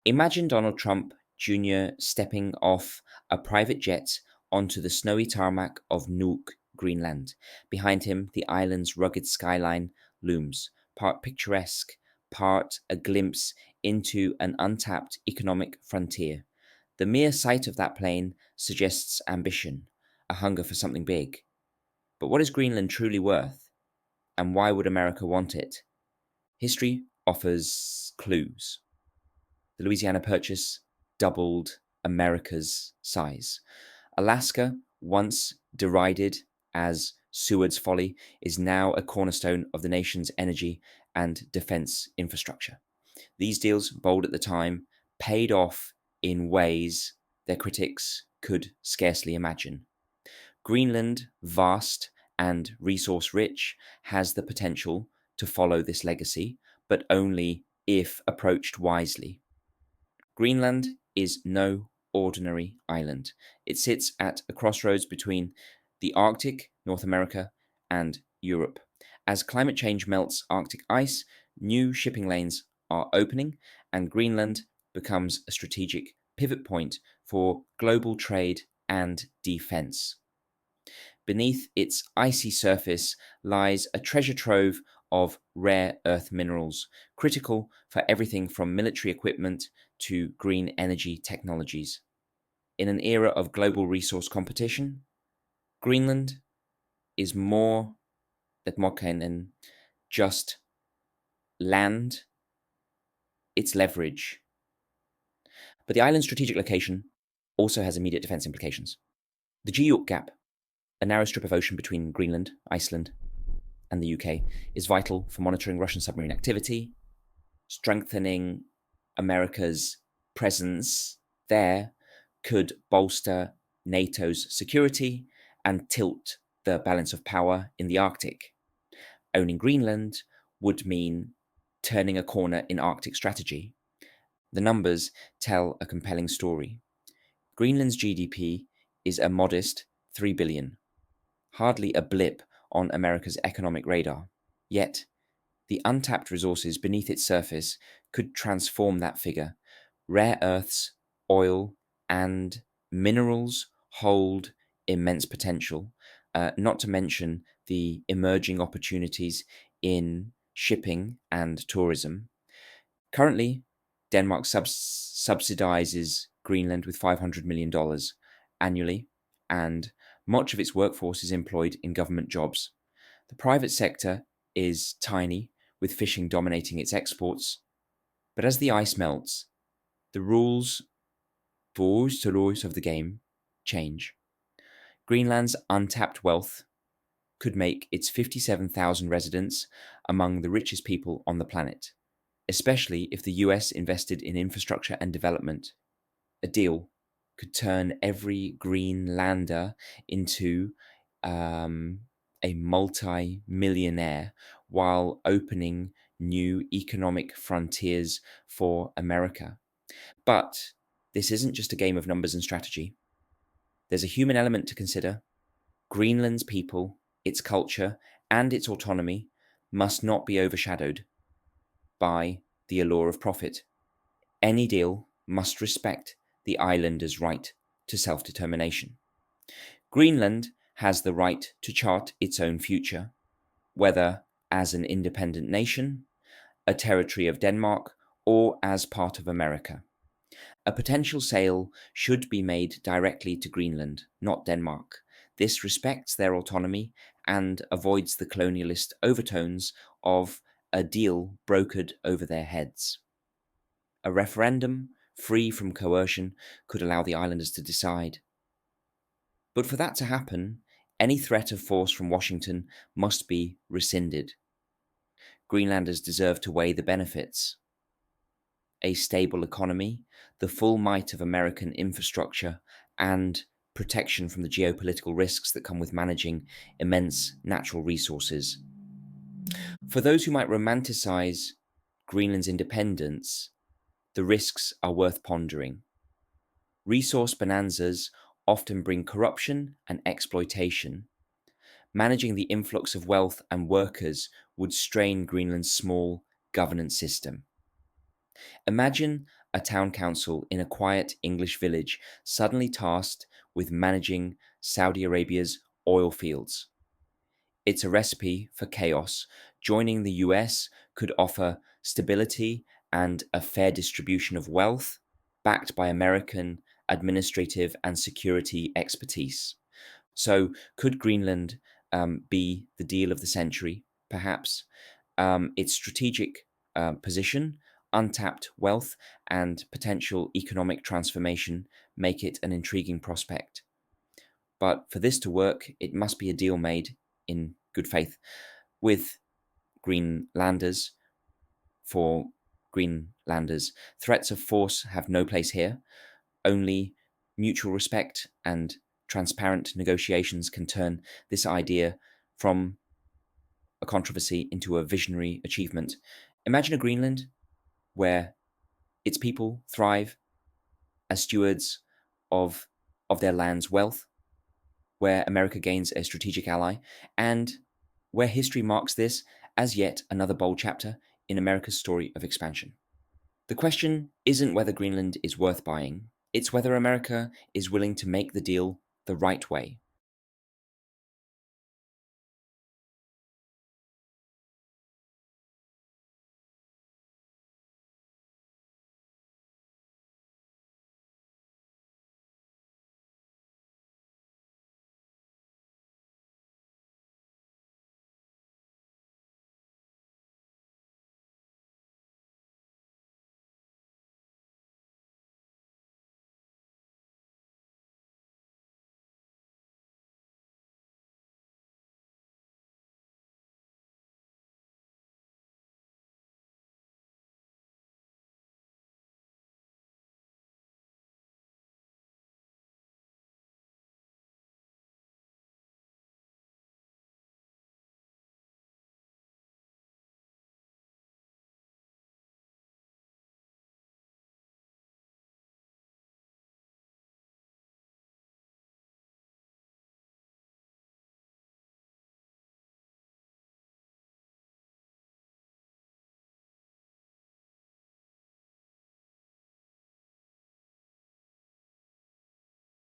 Imagine Donald Trump Jr. stepping off a private jet onto the snowy tarmac of Nuuk, Greenland. Behind him, the island's rugged skyline looms, part picturesque, part a glimpse into an untapped economic frontier. The mere sight of that plane suggests ambition, a hunger for something big. But what is Greenland truly worth? And why would America want it? History offers clues. The Louisiana Purchase doubled America's size. Alaska, once derided as Seward's folly, is now a cornerstone of the nation's energy and defense infrastructure. These deals, bold at the time, paid off in ways their critics could scarcely imagine. Greenland, vast and resource rich, has the potential to follow this legacy, but only if approached wisely. Greenland is no ordinary island. It sits at a crossroads between the Arctic, North America, and Europe. As climate change melts Arctic ice, new shipping lanes are opening, and Greenland becomes a strategic pivot point for global trade and defense. Beneath its icy surface lies a treasure trove of rare earth minerals, critical for everything from military equipment to green energy technologies. In an era of global resource competition, Greenland is more than just land, it's leverage. But the island's strategic location also has immediate defense implications. The Geopolitical Gap, a narrow strip of ocean between Greenland, Iceland, and the UK, is vital for monitoring Russian submarine activity, strengthening America's presence there could bolster NATO's security and tilt the balance of power in the Arctic. Owning Greenland would mean turning a corner in Arctic strategy. The numbers tell a compelling story. Greenland's GDP is a modest 3 billion, hardly a blip on America's economic radar. Yet, the untapped resources beneath its surface could transform that figure. Rare earths, oil, and minerals hold immense potential, not to mention the emerging opportunities in shipping and tourism. Currently, Denmark subsidizes Greenland with $500 million annually, and much of its workforce is employed in government jobs. The private sector is tiny, with fishing dominating its exports. But as the ice melts, the rules of the game change. Greenland's untapped wealth could make its 57,000 residents among the richest people on the planet, especially if the US invested in infrastructure and development. A deal could turn every Greenlander into a multi-millionaire while opening new economic frontiers for America. But this isn't just a game of numbers and strategy. There's a human element to consider. Greenland's people, its culture, and its autonomy must not be overshadowed by the allure of profit. Any deal must respect the islanders' right to self-determination. Greenland has the right to chart its own future, whether as an independent nation, a territory of Denmark, or as part of America. A potential sale should be made directly to Greenland, not Denmark. This respects their autonomy and avoids the colonialist overtones of a deal brokered over their heads. A referendum, free from coercion, could allow the islanders to decide. But for that to happen, any threat of force from Washington must be rescinded. Greenlanders deserve to weigh the benefits. A stable economy, the full might of American infrastructure, and protection from the geopolitical risks that come with managing immense natural resources. For those who might romanticize Greenland's independence, the risks are worth pondering. Resource bonanzas often bring corruption and exploitation. Managing the influx of wealth and workers would strain Greenland's small governance system. Imagine a town council in a quiet English village suddenly tasked with managing Saudi Arabia's oil fields. It's a recipe for chaos. Joining the US could offer stability and a fair distribution of wealth, backed by American administrative and security expertise. So, could Greenland be the deal of the century? Perhaps. Its strategic position, untapped wealth, and potential economic transformation make it an intriguing prospect. But for this to work, it must be a deal made in good faith with Greenlanders for Greenlanders. Threats of force have no place here. Only mutual respect and transparent negotiations can turn this idea from a controversy into a visionary achievement. Imagine a Greenland where its people thrive as stewards of, of their land's wealth, where America gains a strategic ally, and where history marks this as yet another bold chapter in America's story of expansion. The question isn't whether Greenland is worth buying, it's whether America is willing to make the deal the right way.